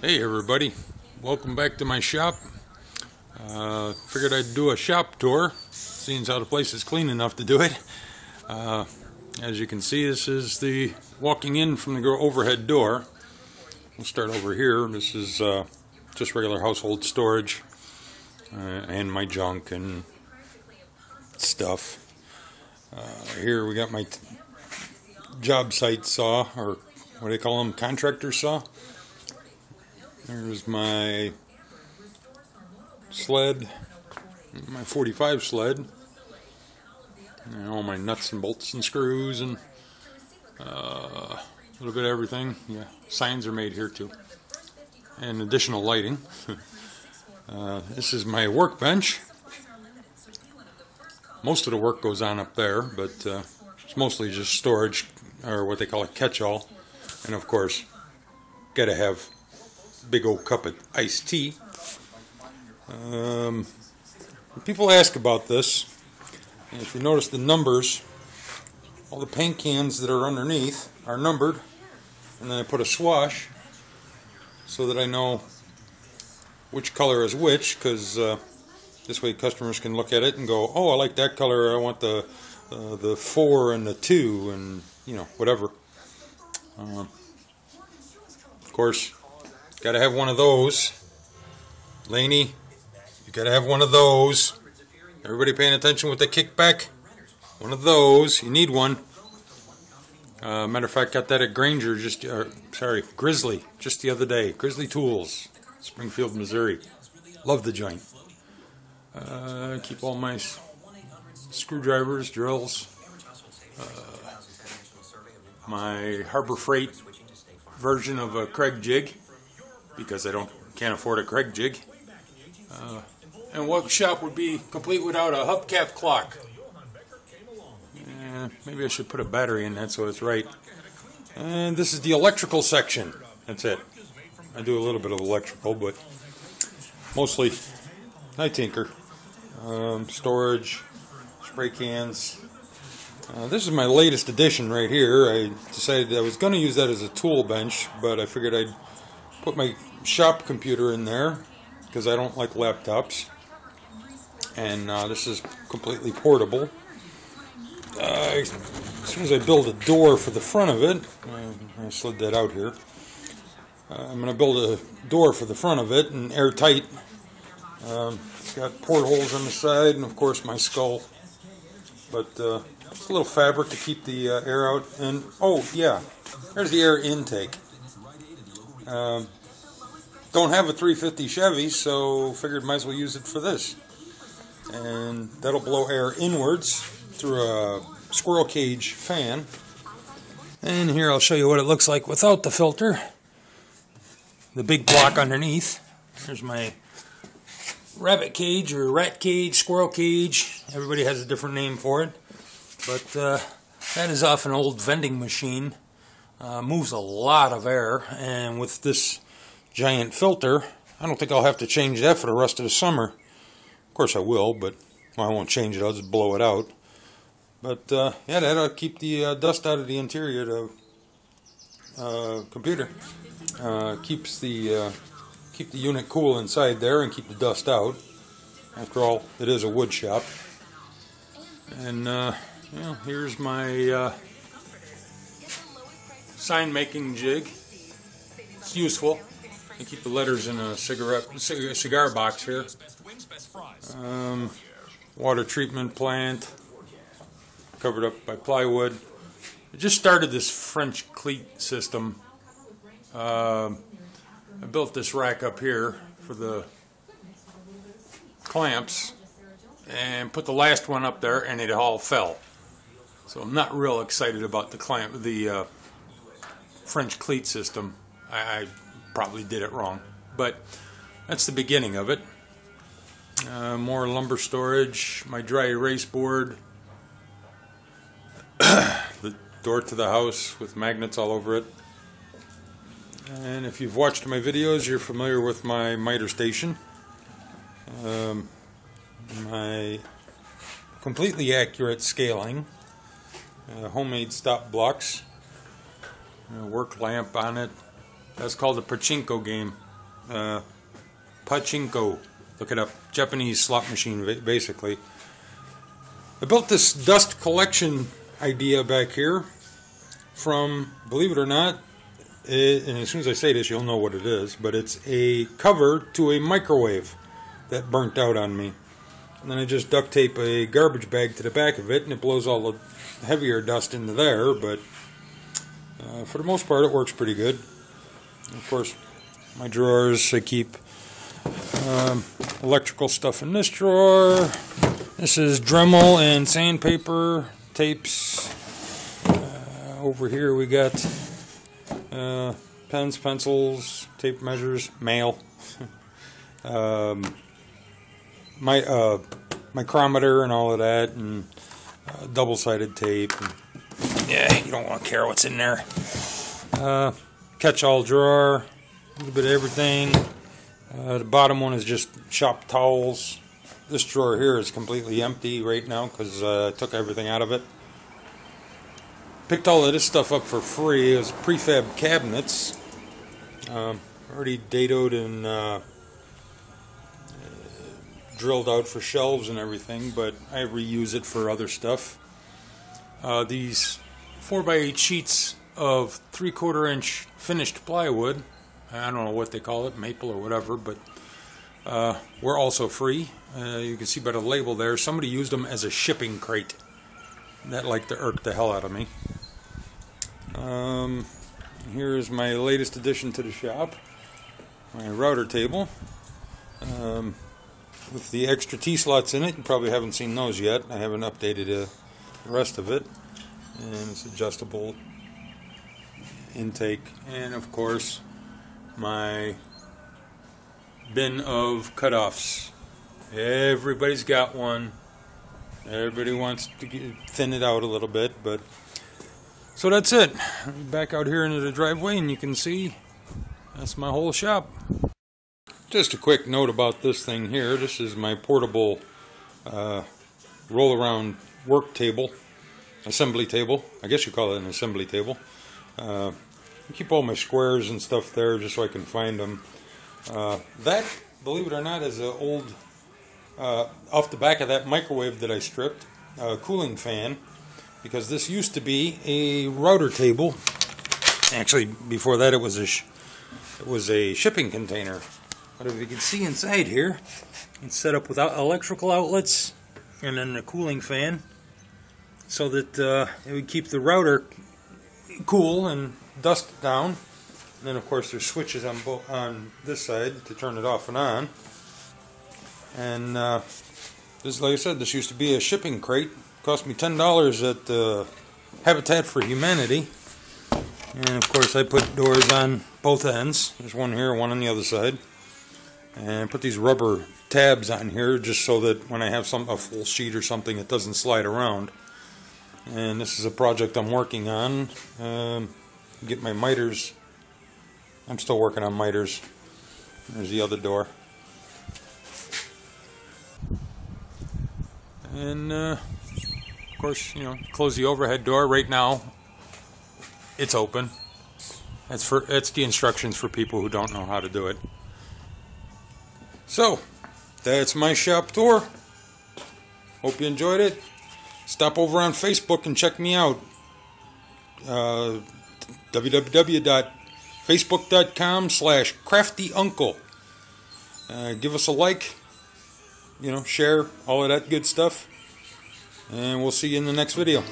Hey everybody, welcome back to my shop. Figured I'd do a shop tour, seeing how the place is clean enough to do it. As you can see, this is the walking in from the overhead door. We'll start over here. This is just regular household storage and my junk and stuff. Here we got my job site saw, or what do they call them, contractor saw. There's my sled, my 45 sled, and all my nuts and bolts and screws and a little bit of everything. Yeah, signs are made here too, and additional lighting. This is my workbench. Most of the work goes on up there, but it's mostly just storage, or what they call a catch-all. And of course, gotta have big old cup of iced tea. People ask about this, and if you notice the numbers, all the paint cans that are underneath are numbered, and then I put a swash so that I know which color is which, because this way customers can look at it and go, oh, I like that color, I want the 4 and the 2, and you know, whatever. Of course, gotta have one of those. Laney, you gotta have one of those. Everybody paying attention with the kickback? One of those. You need one. Matter of fact, got that at Granger Grizzly, just the other day. Grizzly Tools, Springfield, Missouri. Love the joint. Keep all my screwdrivers, drills, my Harbor Freight version of a Kreg jig, because I can't afford a Kreg jig. And what shop would be complete without a hubcap clock? Maybe I should put a battery in that so it's right. And this is the electrical section. That's it. I do a little bit of electrical, but mostly I tinker. Storage, spray cans. This is my latest addition right here. I decided I was going to use that as a tool bench, but I figured I'd put my shop computer in there because I don't like laptops. And this is completely portable. As soon as I build a door for the front of it, I slid that out here. I'm going to build a door for the front of it, and airtight. It's got portholes on the side, and of course my skull. But just a little fabric to keep the air out. And oh yeah, there's the air intake. Don't have a 350 Chevy, so figured might as well use it for this. And that'll blow air inwards through a squirrel cage fan. And here I'll show you what it looks like without the filter. The big block underneath. There's my rabbit cage or rat cage, squirrel cage. Everybody has a different name for it. But that is off an old vending machine. Moves a lot of air, and with this giant filter, I don't think I'll have to change that for the rest of the summer. Of course I will, but I won't change it. I'll just blow it out. But yeah, that'll keep the dust out of the interior of the computer. Keeps the keep the unit cool inside there and keep the dust out. After all, it is a wood shop. And yeah, here's my sign making jig. It's useful. I keep the letters in a cigar box here. Water treatment plant, covered up by plywood. I just started this French cleat system. I built this rack up here for the clamps and put the last one up there, and it all fell. So I'm not real excited about the French cleat system. I probably did it wrong, but that's the beginning of it. More lumber storage, my dry erase board, the door to the house with magnets all over it. And if you've watched my videos, you're familiar with my miter station. My completely accurate scaling, homemade stop blocks, work lamp on it. That's called a pachinko game. Pachinko. Look it up. Japanese slot machine, basically. I built this dust collection idea back here from, believe it or not, and as soon as I say this, you'll know what it is, but it's a cover to a microwave that burnt out on me. And then I just duct tape a garbage bag to the back of it, and it blows all the heavier dust into there, but for the most part, it works pretty good. Of course, my drawers, I keep electrical stuff in this drawer. This is Dremel and sandpaper tapes. Over here we got pens, pencils, tape measures, mail, micrometer and all of that, and double-sided tape. And, yeah, you don't want to care what's in there. Catch-all drawer, a little bit of everything. The bottom one is just shop towels. This drawer here is completely empty right now because I took everything out of it. Picked all of this stuff up for free. It was prefab cabinets. Already dadoed and drilled out for shelves and everything, but I reuse it for other stuff. These 4x8 sheets of 3/4 inch finished plywood, I don't know what they call it, maple or whatever, but were also free. You can see by the label there, somebody used them as a shipping crate. That liked to irk the hell out of me. Here's my latest addition to the shop, my router table. With the extra T-slots in it, you probably haven't seen those yet. I haven't updated the rest of it. And it's adjustable intake. And of course, my bin of cutoffs. Everybody's got one. Everybody wants to thin it out a little bit, but so that's it. Back out here into the driveway, and you can see that's my whole shop. Just a quick note about this thing here. This is my portable roll-around work table, assembly table. I guess you call it an assembly table. I keep all my squares and stuff there just so I can find them. That, believe it or not, is an old, off the back of that microwave that I stripped, cooling fan, because this used to be a router table. Actually, before that it was a shipping container. But if you can see inside here, it's set up without electrical outlets and then a cooling fan so that it would keep the router cool and dust down. And then, of course, there's switches on this side to turn it off and on. And this, like I said, this used to be a shipping crate. Cost me $10 at Habitat for Humanity. And of course, I put doors on both ends. There's one here, one on the other side. And put these rubber tabs on here just so that when I have a full sheet or something, it doesn't slide around. And this is a project I'm working on. Get my miters. I'm still working on miters. There's the other door. And of course, you know, close the overhead door. Right now, it's open. That's the instructions for people who don't know how to do it. So, that's my shop tour. Hope you enjoyed it. Stop over on Facebook and check me out. www.facebook.com/craftyuncle. Give us a like, share, all of that good stuff. And we'll see you in the next video.